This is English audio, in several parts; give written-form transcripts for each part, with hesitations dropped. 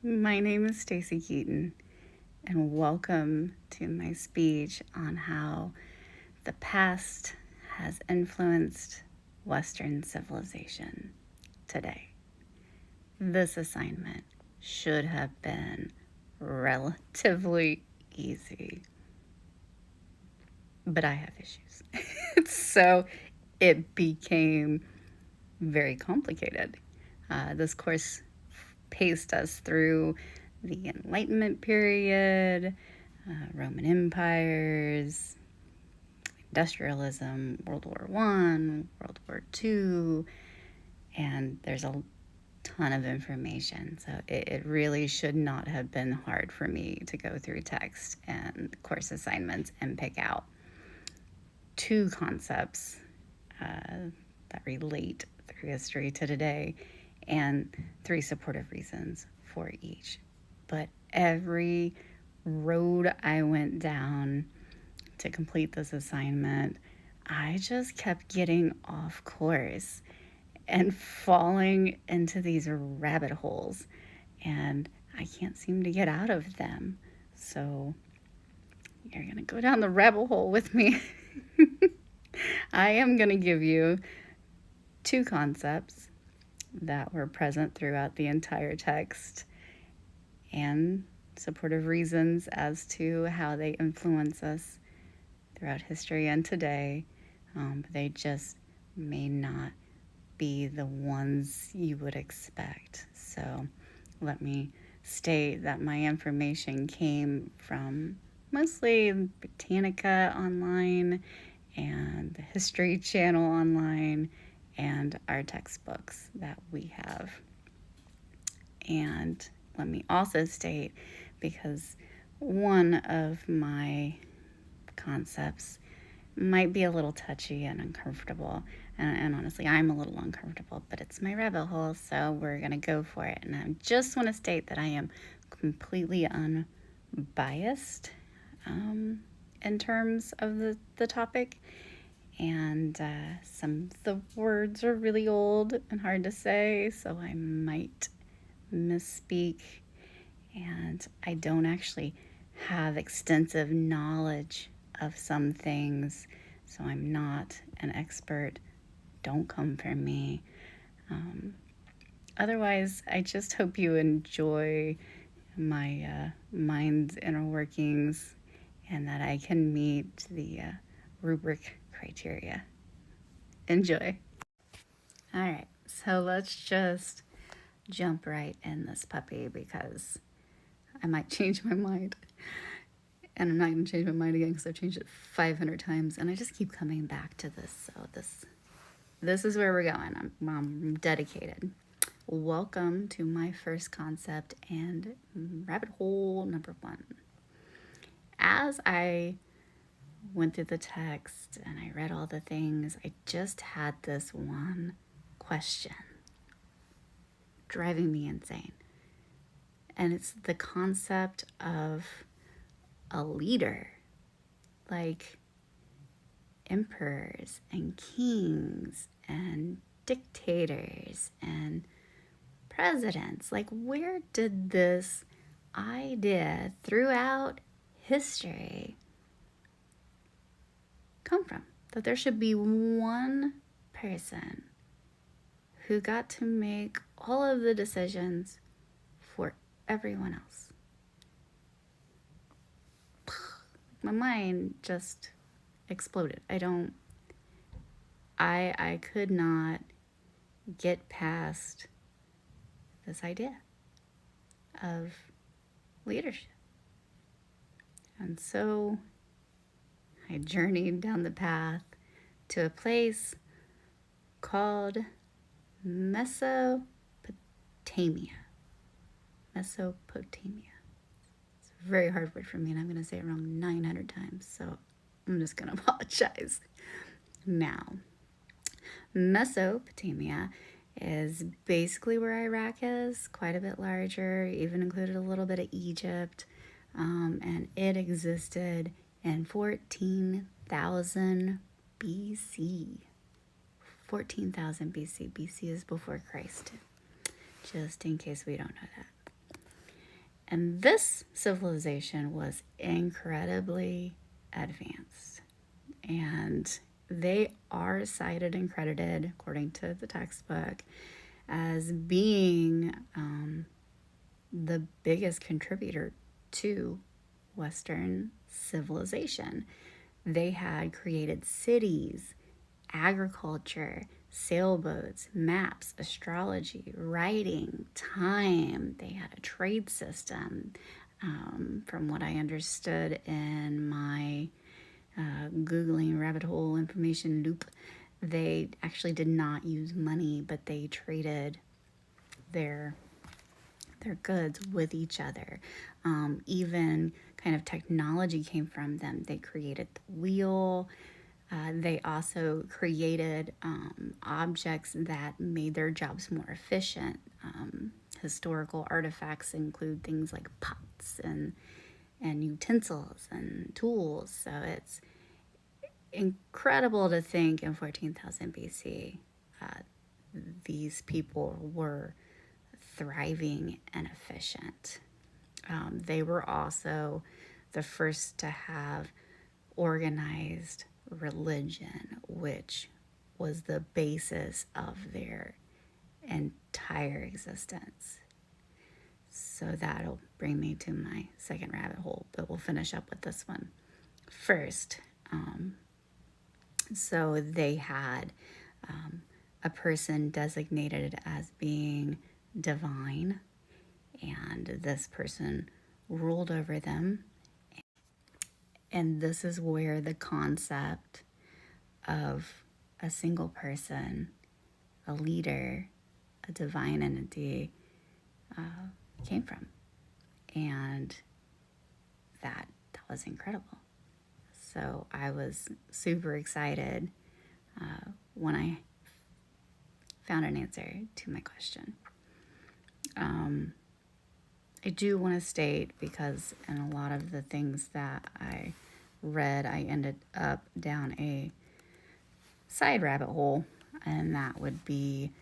My name is Stacy Keaton, and welcome to my speech on how the past has influenced Western civilization today. This assignment should have been relatively easy, but I have issues. So it became very complicated. This course paced us through the Enlightenment period, Roman empires, industrialism, World War One, World War II, and there's a ton of information. So it really should not have been hard for me to go through text and course assignments and pick out two concepts that relate through history to today and three supportive reasons for each. But every road I went down to complete this assignment, I just kept getting off course and falling into these rabbit holes, and I can't seem to get out of them. So you're going to go down the rabbit hole with me. I am going to give you two concepts that were present throughout the entire text and supportive reasons as to how they influence us throughout history and today. But they just may not be the ones you would expect. So let me state that my information came from mostly Britannica online and the History Channel online and our textbooks that we have. And let me also state, because one of my concepts might be a little touchy and uncomfortable, and honestly, I'm a little uncomfortable, but it's my rabbit hole, so we're going to go for it. And I just want to state that I am completely unbiased in terms of the topic. And some of the words are really old and hard to say, so I might misspeak. And I don't actually have extensive knowledge of some things, so I'm not an expert. Don't come for me. Otherwise, I just hope you enjoy my mind's inner workings and that I can meet the rubric criteria. Enjoy. All right, so let's just jump right in this puppy because I might change my mind. And I'm not going to change my mind again because I've changed it 500 times and I just keep coming back to this. So this is where we're going. I'm dedicated. Welcome to my first concept and rabbit hole number one. As I went through the text and I read all the things, I just had this one question driving me insane. And it's the concept of a leader, like emperors and kings and dictators and presidents. Like, where did this idea throughout history come from? That there should be one person who got to make all of the decisions for everyone else. My mind just exploded. I could not get past this idea of leadership. And so I journeyed down the path to a place called Mesopotamia. Mesopotamia. It's a very hard word for me, and I'm going to say it wrong 900 times, so I'm just going to apologize. Now, Mesopotamia is basically where Iraq is, quite a bit larger, even included a little bit of Egypt, and it existed in 14,000 BC. 14,000 BC. BC is before Christ, just in case we don't know that. And this civilization was incredibly advanced. And they are cited and credited, according to the textbook, as being the biggest contributor to Western civilization. They had created cities, agriculture, sailboats, maps, astrology, writing, time. They had a trade system. From what I understood in my Googling rabbit hole information loop, they actually did not use money, but they traded their goods with each other. Even kind of technology came from them. They created the wheel. They also created objects that made their jobs more efficient. Historical artifacts include things like pots and utensils and tools. So it's incredible to think in 14,000 BC, these people were thriving and efficient. They were also the first to have organized religion, which was the basis of their entire existence. So that'll bring me to my second rabbit hole, but we'll finish up with this one first. So they had a person designated as being divine, and this person ruled over them. And this is where the concept of a single person, a leader, a divine entity came from. And that was incredible. So I was super excited when I found an answer to my question. I do want to state, because in a lot of the things that I read, I ended up down a side rabbit hole, and that would be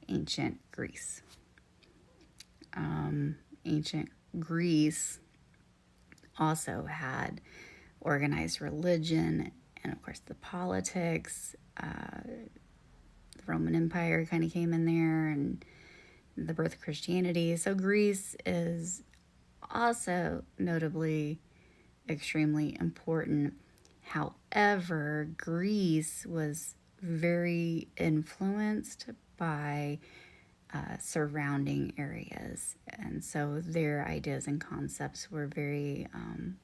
ancient Greece. Ancient Greece also had organized religion and, of course, the politics. The Roman Empire kind of came in there, and the birth of Christianity. So Greece is also notably extremely important. However, Greece was very influenced by surrounding areas, and so their ideas and concepts were very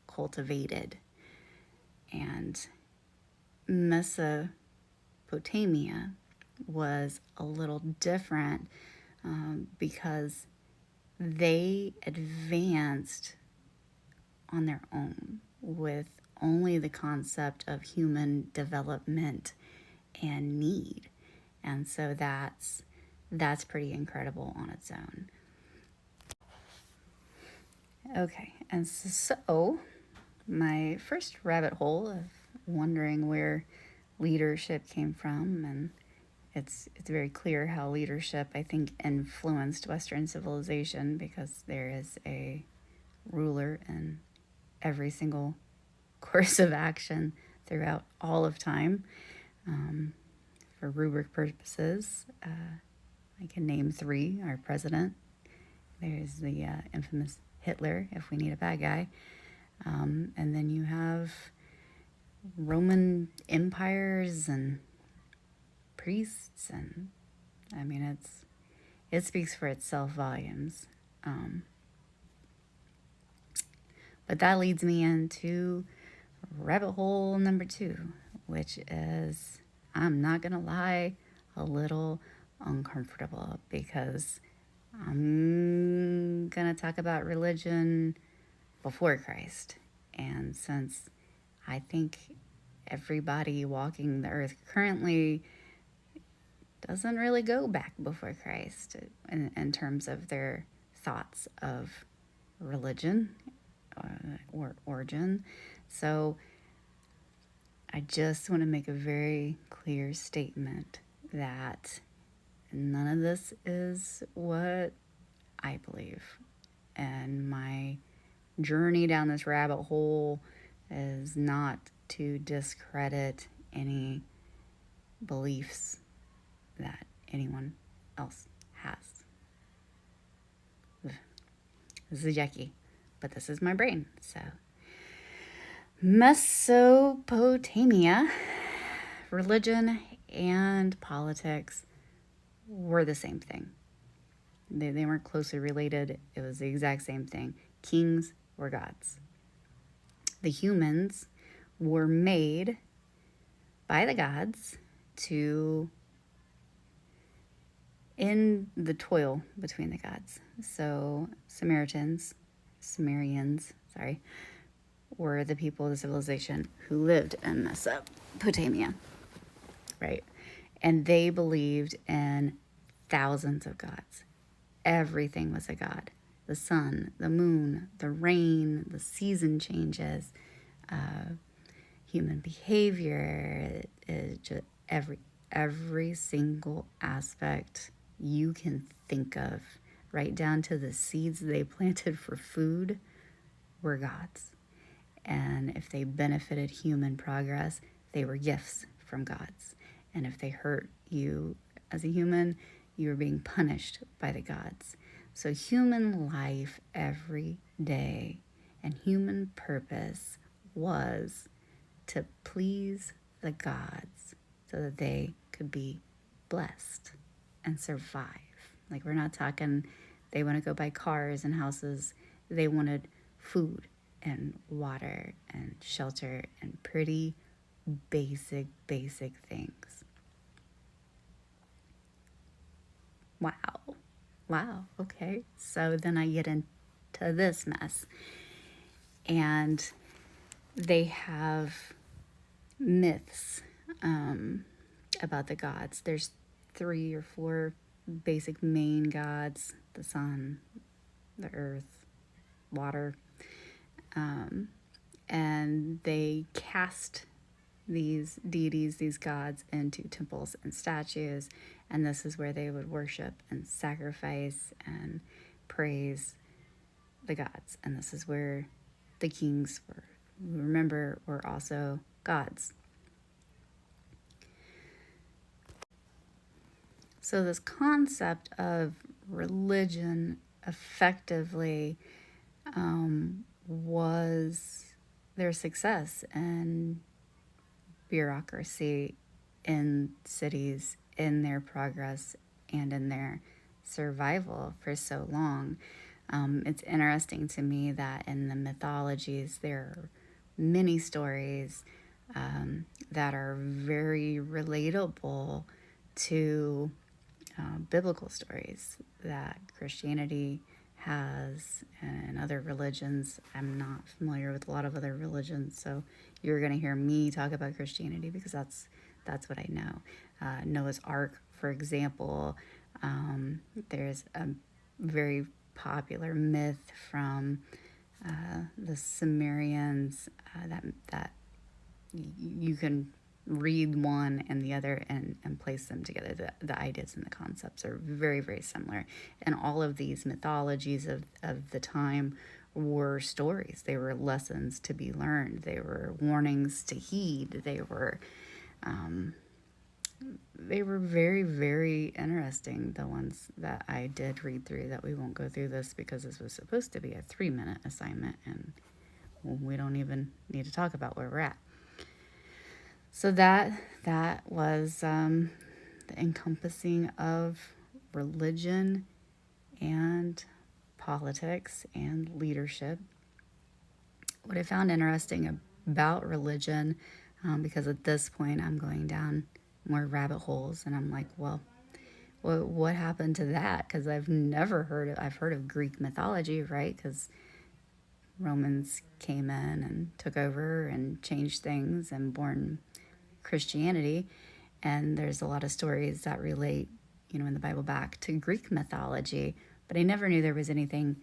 cultivated. And Mesopotamia was a little different because they advanced on their own with only the concept of human development and need. And so that's pretty incredible on its own. Okay, and so my first rabbit hole of wondering where leadership came from, and it's very clear how leadership, I think, influenced Western civilization, because there is a ruler in every single course of action throughout all of time. For rubric purposes, I can name three: our president, there's the infamous Hitler, if we need a bad guy, and then you have Roman empires and priests, and I mean, it speaks for itself volumes. But that leads me into rabbit hole number 2, which is, I'm not gonna lie, a little uncomfortable, because I'm gonna talk about religion before Christ. And since I think everybody walking the earth currently doesn't really go back before Christ in terms of their thoughts of religion or origin. So I just want to make a very clear statement that none of this is what I believe. And my journey down this rabbit hole is not to discredit any beliefs that anyone else has. This is yucky, but this is my brain. So, Mesopotamia, religion and politics were the same thing. They weren't closely related. It was the exact same thing. Kings were gods. The humans were made by the gods to end the toil between the gods. So Sumerians, were the people of the civilization who lived in Mesopotamia, right? And they believed in thousands of gods. Everything was a god. The sun, the moon, the rain, the season changes, human behavior, just every single aspect you can think of, right down to the seeds they planted for food, were gods. And if they benefited human progress, they were gifts from gods. And if they hurt you as a human, you were being punished by the gods. So human life every day and human purpose was to please the gods so that they could be blessed and survive. Like, we're not talking they want to go buy cars and houses. They wanted food and water and shelter and pretty basic things. Wow, okay. So then I get into this mess. And they have myths about the gods. There's 3 or 4 basic main gods: the sun, the earth, water. And they cast these deities, these gods, into temples and statues. And this is where they would worship and sacrifice and praise the gods. And this is where the kings were also gods. So this concept of religion effectively was their success and bureaucracy in cities, in their progress, and in their survival for so long. It's interesting to me that in the mythologies there are many stories that are very relatable to biblical stories that Christianity has and other religions. I'm not familiar with a lot of other religions, so you're going to hear me talk about Christianity because that's what I know. Noah's Ark, for example, there's a very popular myth from the Sumerians that you can read one and the other and place them together. The ideas and the concepts are very similar. And all of these mythologies of the time were stories. They were lessons to be learned. They were warnings to heed. They were very interesting, the ones that I did read through. That we won't go through this because this was supposed to be a 3-minute assignment, and we don't even need to talk about where we're at. So that was the encompassing of religion and politics and leadership. What I found interesting about religion, because at this point I'm going down more rabbit holes, and I'm like, well, what happened to that? Because I've heard of Greek mythology, right? Because Romans came in and took over and changed things and born Christianity. And there's a lot of stories that relate, in the Bible back to Greek mythology. But I never knew there was anything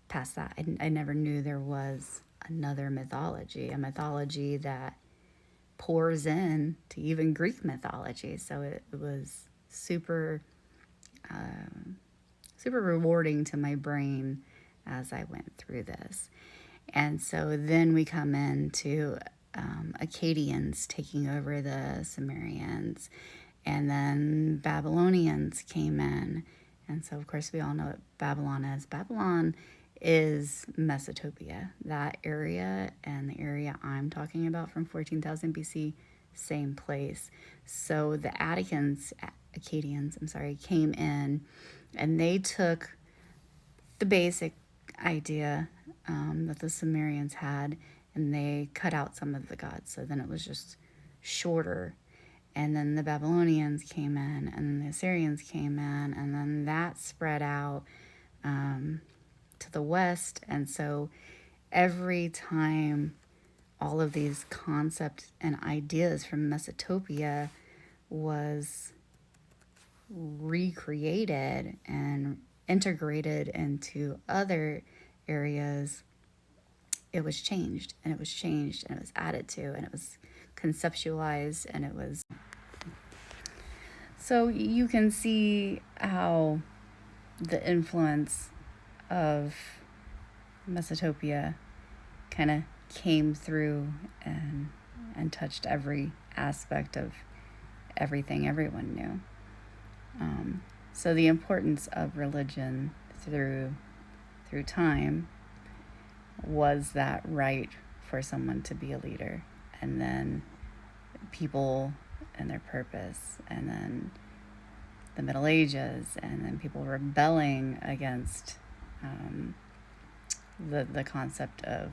past that. I never knew there was another mythology, a mythology that pours in to even Greek mythology. So it was super rewarding to my brain as I went through this. And so then we come into Akkadians taking over the Sumerians, and then Babylonians came in. And so, of course, we all know what Babylon is. Babylon is Mesopotamia, that area, and the area I'm talking about from 14,000 BC, same place. So the Akkadians, came in, and they took the basic idea that the Sumerians had, and they cut out some of the gods. So then it was just shorter. And then the Babylonians came in, and then the Assyrians came in, and then that spread out to the west. And so every time all of these concepts and ideas from Mesopotamia was recreated and integrated into other areas, it was changed, and it was changed, and it was added to, and it was conceptualized, and it was. So you can see how the influence of Mesopotamia kind of came through and touched every aspect of everything everyone knew. So the importance of religion through time was that right for someone to be a leader, and then people and their purpose, and then the Middle Ages, and then people rebelling against the concept of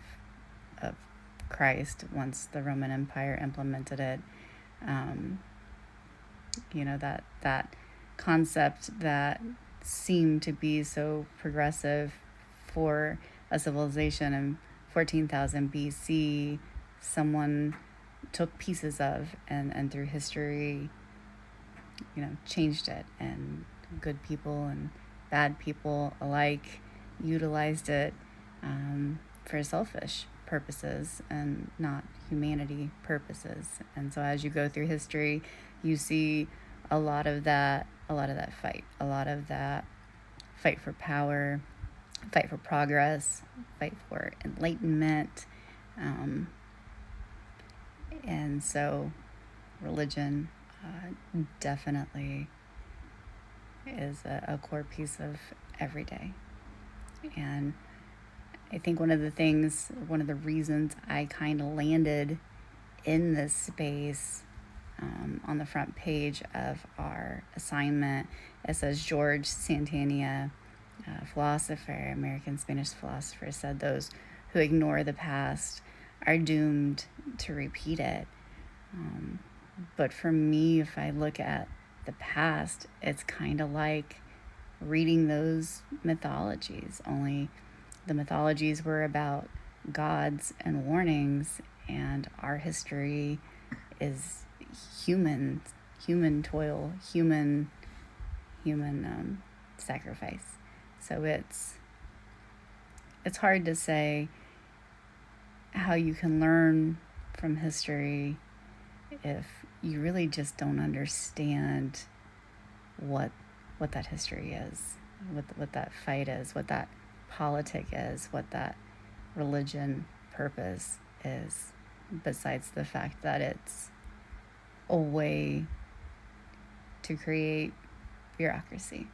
Christ once the Roman Empire implemented it. That concept that seemed to be so progressive for a civilization in 14,000 BC, someone took pieces of and through history, changed it, and good people and bad people alike utilized it for selfish purposes and not humanity purposes. And so as you go through history, you see a lot of that fight, a lot of that fight for power, fight for progress, fight for enlightenment. And so religion definitely is a core piece of every day. And I think one of the reasons I kind of landed in this space, on the front page of our assignment, it says George Santayana, philosopher, American Spanish philosopher, said those who ignore the past are doomed to repeat it. But for me, if I look at the past, it's kind of like reading those mythologies, only the mythologies were about gods and warnings, and our history is human toil, human sacrifice. So it's hard to say how you can learn from history if you really just don't understand what that history is, what that fight is, what that politic is, what that religion purpose is, besides the fact that it's a way to create bureaucracy.